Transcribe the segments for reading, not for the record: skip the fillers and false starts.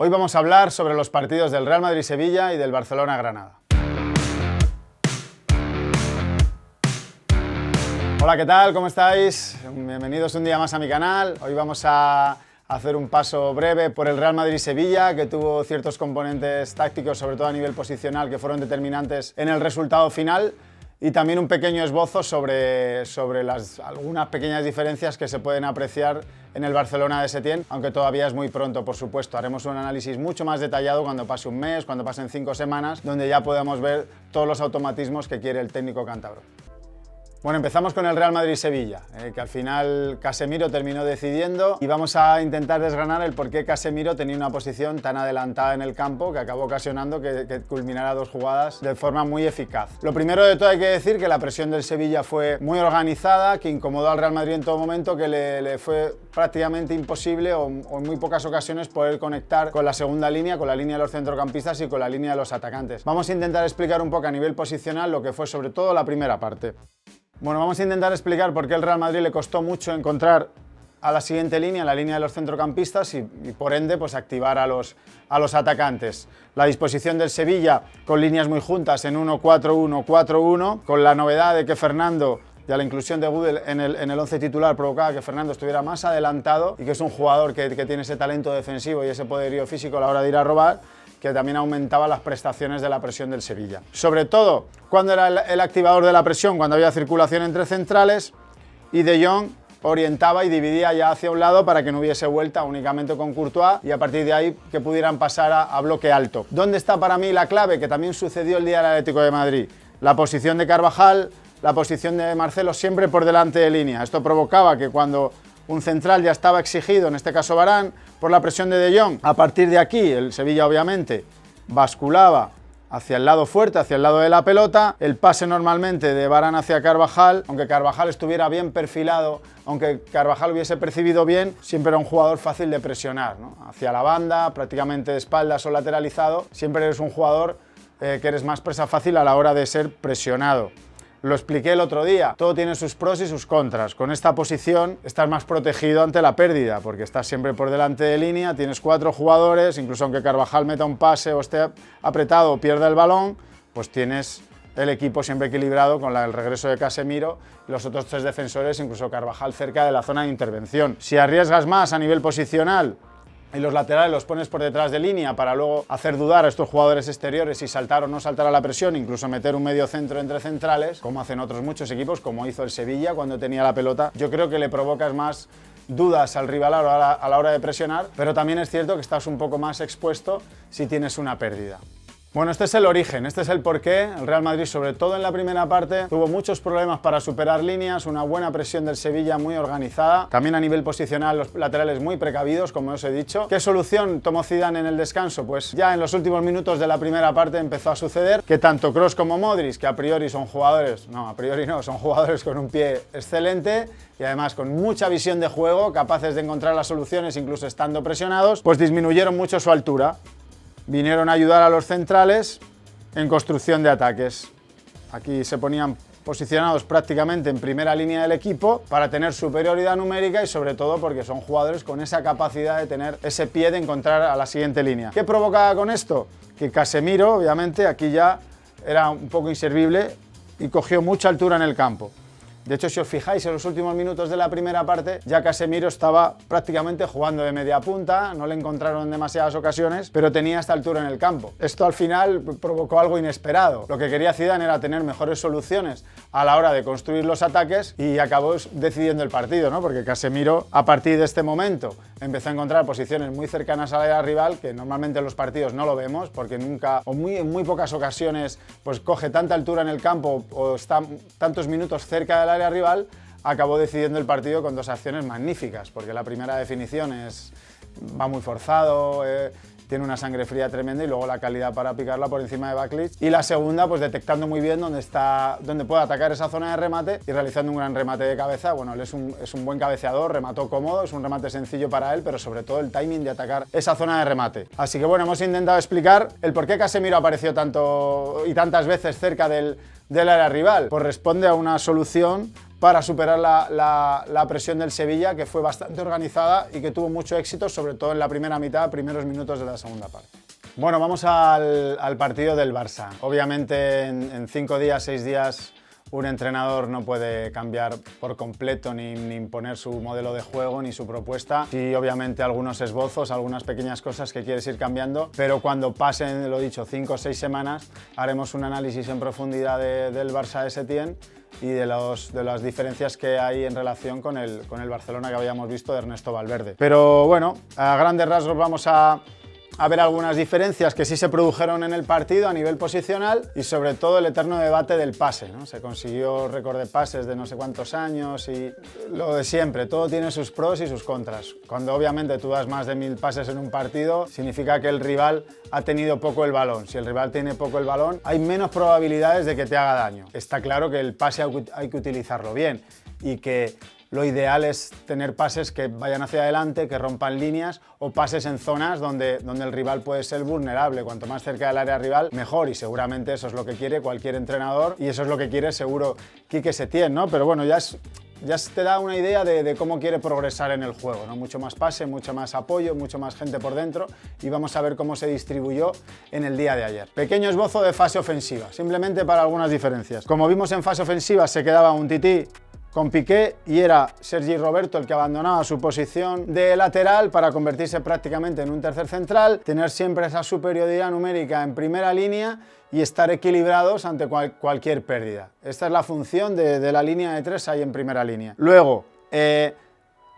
Hoy vamos a hablar sobre los partidos del Real Madrid-Sevilla y del Barcelona-Granada. Hola, ¿qué tal? ¿Cómo estáis? Bienvenidos un día más a mi canal. Hoy vamos a hacer un paso breve por el Real Madrid-Sevilla, que tuvo ciertos componentes tácticos, sobre todo a nivel posicional, que fueron determinantes en el resultado final. Y también un pequeño esbozo sobre algunas pequeñas diferencias que se pueden apreciar en el Barcelona de Setién, aunque todavía es muy pronto, por supuesto. Haremos un análisis mucho más detallado cuando pase un mes, cuando pasen 5 semanas, donde ya podamos ver todos los automatismos que quiere el técnico cántabro. Bueno, empezamos con el Real Madrid-Sevilla, que al final Casemiro terminó decidiendo y vamos a intentar desgranar el por qué Casemiro tenía una posición tan adelantada en el campo que acabó ocasionando que culminara 2 jugadas de forma muy eficaz. Lo primero de todo hay que decir que la presión del Sevilla fue muy organizada, que incomodó al Real Madrid en todo momento, que le fue prácticamente imposible o en muy pocas ocasiones poder conectar con la segunda línea, con la línea de los centrocampistas y con la línea de los atacantes. Vamos a intentar explicar un poco a nivel posicional lo que fue sobre todo la primera parte. Bueno, vamos a intentar explicar por qué el Real Madrid le costó mucho encontrar a la siguiente línea, la línea de los centrocampistas y por ende pues activar a los atacantes. La disposición del Sevilla con líneas muy juntas en 1-4-1-4-1, con la novedad de que Fernando, ya la inclusión de Gudelj en el 11 titular provocaba que Fernando estuviera más adelantado y que es un jugador que tiene ese talento defensivo y ese poderío físico a la hora de ir a robar, que también aumentaba las prestaciones de la presión del Sevilla. Sobre todo, cuando era el activador de la presión, cuando había circulación entre centrales, y De Jong orientaba y dividía ya hacia un lado para que no hubiese vuelta únicamente con Courtois y a partir de ahí que pudieran pasar a bloque alto. ¿Dónde está para mí la clave? Que también sucedió el día del Atlético de Madrid. La posición de Carvajal, la posición de Marcelo siempre por delante de línea. Esto provocaba que cuando un central ya estaba exigido, en este caso Varane, por la presión de Jong. A partir de aquí, el Sevilla obviamente basculaba hacia el lado fuerte, hacia el lado de la pelota. El pase normalmente de Varane hacia Carvajal, aunque Carvajal estuviera bien perfilado, aunque Carvajal hubiese percibido bien, siempre era un jugador fácil de presionar, ¿no? Hacia la banda, prácticamente de espaldas o lateralizado, siempre eres un jugador que eres más presa fácil a la hora de ser presionado. Lo expliqué el otro día, todo tiene sus pros y sus contras. Con esta posición estás más protegido ante la pérdida, porque estás siempre por delante de línea, tienes 4 jugadores, incluso aunque Carvajal meta un pase o esté apretado o pierda el balón, pues tienes el equipo siempre equilibrado con el regreso de Casemiro y los otros 3 defensores, incluso Carvajal cerca de la zona de intervención. Si arriesgas más a nivel posicional y los laterales los pones por detrás de línea para luego hacer dudar a estos jugadores exteriores si saltar o no saltar a la presión, incluso meter un medio centro entre centrales, como hacen otros muchos equipos, como hizo el Sevilla cuando tenía la pelota, yo creo que le provocas más dudas al rival a la hora de presionar, pero también es cierto que estás un poco más expuesto si tienes una pérdida. Bueno, este es el origen, este es el porqué. El Real Madrid, sobre todo en la primera parte, tuvo muchos problemas para superar líneas, una buena presión del Sevilla muy organizada, también a nivel posicional los laterales muy precavidos, como os he dicho. ¿Qué solución tomó Zidane en el descanso? Pues ya en los últimos minutos de la primera parte empezó a suceder que tanto Kroos como Modric, que a priori son jugadores, no, a priori no, son jugadores con un pie excelente y además con mucha visión de juego, capaces de encontrar las soluciones incluso estando presionados, pues disminuyeron mucho su altura. Vinieron a ayudar a los centrales en construcción de ataques. Aquí se ponían posicionados prácticamente en primera línea del equipo para tener superioridad numérica y sobre todo porque son jugadores con esa capacidad de tener ese pie de encontrar a la siguiente línea. ¿Qué provocaba con esto? Que Casemiro, obviamente, aquí ya era un poco inservible y cogió mucha altura en el campo. De hecho, si os fijáis, en los últimos minutos de la primera parte, ya Casemiro estaba prácticamente jugando de media punta, no le encontraron en demasiadas ocasiones, pero tenía esta altura en el campo. Esto al final provocó algo inesperado. Lo que quería Zidane era tener mejores soluciones a la hora de construir los ataques y acabó decidiendo el partido, ¿no? Porque Casemiro, a partir de este momento, empezó a encontrar posiciones muy cercanas al área rival, que normalmente en los partidos no lo vemos, porque nunca, o en muy pocas ocasiones, pues coge tanta altura en el campo o está tantos minutos cerca del área rival. Acabó decidiendo el partido con 2 acciones magníficas, porque la primera definición va muy forzado, tiene una sangre fría tremenda y luego la calidad para picarla por encima de Backlish. Y la segunda, pues detectando muy bien dónde puede atacar esa zona de remate y realizando un gran remate de cabeza. Bueno, él es un buen cabeceador, remató cómodo, es un remate sencillo para él, pero sobre todo el timing de atacar esa zona de remate. Así que bueno, hemos intentado explicar el por qué Casemiro apareció tanto y tantas veces cerca del del área rival. Pues responde a una solución para superar la presión del Sevilla, que fue bastante organizada y que tuvo mucho éxito, sobre todo en la primera mitad, primeros minutos de la segunda parte. Bueno, vamos al partido del Barça. Obviamente en 5 días, 6 días, un entrenador no puede cambiar por completo ni imponer su modelo de juego ni su propuesta. Sí, obviamente algunos esbozos, algunas pequeñas cosas que quieres ir cambiando, pero cuando pasen, lo dicho, 5 o 6 semanas, haremos un análisis en profundidad del Barça de Setién y de las diferencias que hay en relación con el Barcelona que habíamos visto de Ernesto Valverde. Pero bueno, a grandes rasgos vamos a ver algunas diferencias que sí se produjeron en el partido a nivel posicional y sobre todo el eterno debate del pase, ¿no? Se consiguió récord de pases de no sé cuántos años y lo de siempre, todo tiene sus pros y sus contras. Cuando obviamente tú das más de 1000 pases en un partido, significa que el rival ha tenido poco el balón. Si el rival tiene poco el balón, hay menos probabilidades de que te haga daño. Está claro que el pase hay que utilizarlo bien y que lo ideal es tener pases que vayan hacia adelante, que rompan líneas o pases en zonas donde el rival puede ser vulnerable. Cuanto más cerca del área rival, mejor, y seguramente eso es lo que quiere cualquier entrenador y eso es lo que quiere seguro Quique Setién, ¿no? Pero bueno, ya te da una idea de cómo quiere progresar en el juego, ¿no? Mucho más pase, mucho más apoyo, mucho más gente por dentro y vamos a ver cómo se distribuyó en el día de ayer. Pequeño esbozo de fase ofensiva, simplemente para algunas diferencias. Como vimos en fase ofensiva se quedaba un Tití con Piqué y era Sergi Roberto el que abandonaba su posición de lateral para convertirse prácticamente en un tercer central, tener siempre esa superioridad numérica en primera línea y estar equilibrados ante cualquier pérdida. Esta es la función de la línea de 3 ahí en primera línea. Luego,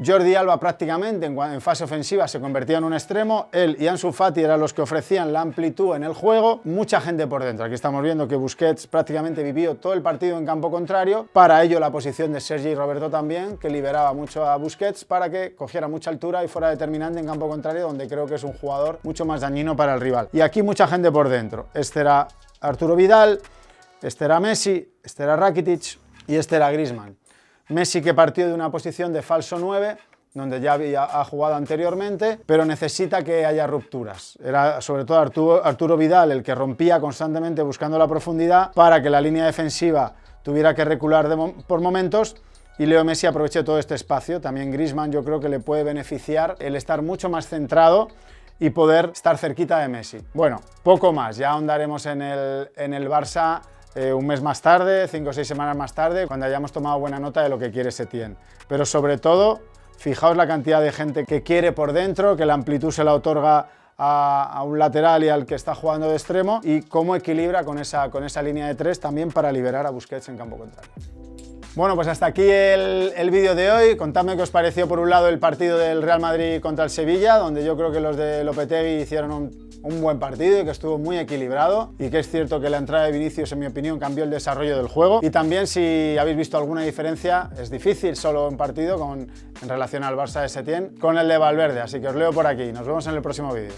Jordi Alba prácticamente en fase ofensiva se convertía en un extremo, él y Ansu Fati eran los que ofrecían la amplitud en el juego, mucha gente por dentro. Aquí estamos viendo que Busquets prácticamente vivió todo el partido en campo contrario, para ello la posición de Sergi Roberto también, que liberaba mucho a Busquets para que cogiera mucha altura y fuera determinante en campo contrario, donde creo que es un jugador mucho más dañino para el rival. Y aquí mucha gente por dentro, este era Arturo Vidal, este era Messi, este era Rakitic y este era Griezmann. Messi que partió de una posición de falso 9, donde ya ha jugado anteriormente, pero necesita que haya rupturas. Era sobre todo Arturo Vidal el que rompía constantemente buscando la profundidad para que la línea defensiva tuviera que recular por momentos y Leo Messi aproveche todo este espacio. También Griezmann yo creo que le puede beneficiar el estar mucho más centrado y poder estar cerquita de Messi. Bueno, poco más, ya ahondaremos en el Barça un mes más tarde, 5 o 6 semanas más tarde, cuando hayamos tomado buena nota de lo que quiere Setién. Pero sobre todo, fijaos la cantidad de gente que quiere por dentro, que la amplitud se la otorga a un lateral y al que está jugando de extremo y cómo equilibra con esa línea de 3 también para liberar a Busquets en campo contrario. Bueno, pues hasta aquí el vídeo de hoy. Contadme qué os pareció por un lado el partido del Real Madrid contra el Sevilla, donde yo creo que los de Lopetegui hicieron un buen partido y que estuvo muy equilibrado y que es cierto que la entrada de Vinicius, en mi opinión, cambió el desarrollo del juego. Y también si habéis visto alguna diferencia, es difícil solo un partido en relación al Barça de Setién con el de Valverde, así que os leo por aquí. Nos vemos en el próximo vídeo.